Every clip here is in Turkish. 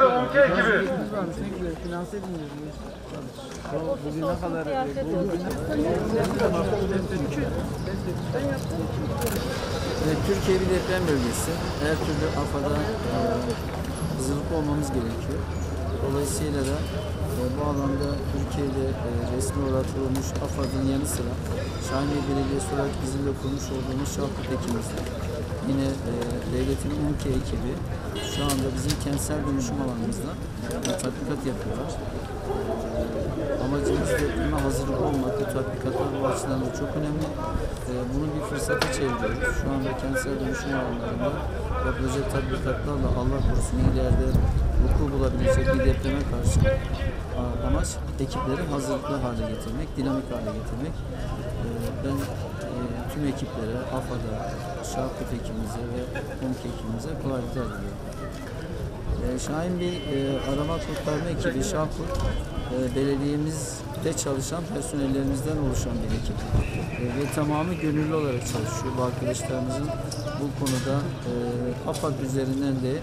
ve 12 ekibi. Finanse edilmiyor. Bugüne kadar Türkiye bir deprem bölgesi. Her türlü AFAD'a hazırlıklı olmamız gerekiyor. Dolayısıyla da bu alanda Türkiye'de resmi olarak kurulmuş AFAD'ın yanı sıra Şahinbey Belediyesi olarak bizimle kurmuş olduğumuz Şahkut ekibimizde. Yine devletin 12 ekibi şu anda bizim kentsel dönüşüm alanımızda tatbikat yapıyorlar. Amacımız depreme hazırlık olmak, tatbikatlar bu açıdan da çok önemli. Bunu bir fırsata çeviriyoruz. Şu anda kentsel dönüşüm alanlarında yapılacak tatbikatlarla Allah korusun ileride vuku bulabilecek bir depreme karşı amaç ekipleri hazırlıklı hale getirmek, dinamik hale getirmek. Ben tüm ekiplere, AFAD'a, Şahkut ekibimize ve KOMK ekibimize kolaylıklar diliyorum. Şahinbey arama kurtarma ekibi Şahkut, belediyemizde çalışan personellerimizden oluşan bir ekip ve tamamı gönüllü olarak çalışıyor. Bu arkadaşlarımızın bu konuda AFAD üzerinden de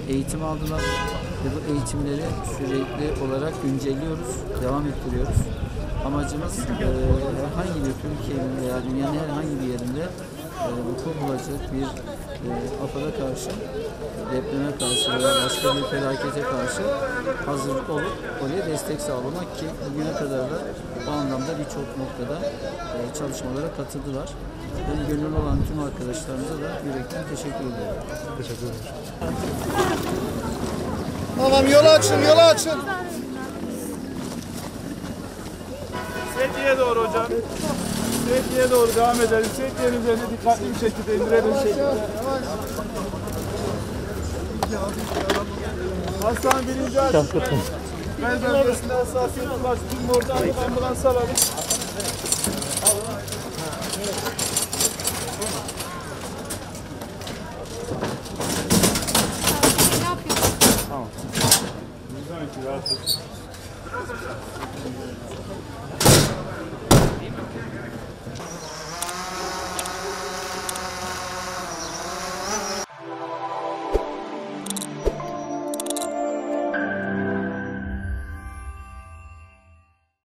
eğitim aldılar ve bu eğitimleri sürekli olarak güncelliyoruz, devam ettiriyoruz. Amacımız herhangi bir Türkiye'nin veya dünyanın herhangi bir yerinde vuku bulacak bir AFAD'a karşı, depreme karşı veya başka bir felakete karşı hazırlık olup oraya destek sağlamak ki bugüne kadar da bu anlamda birçok noktada çalışmalara katıldılar. Ben gönüllü olan tüm arkadaşlarımıza da yürekten teşekkür ediyorum. Teşekkür ederim. Tamam, yolu açın, yolu açın. Sedye'ye doğru hocam. Sedye'ye doğru devam edelim. Sedye'nin üzerine dikkatli bir şekilde indirelim. Hastane birinci aç. Ben bölgesinde hassasiyet var. Tüm oradan ambulans alalım.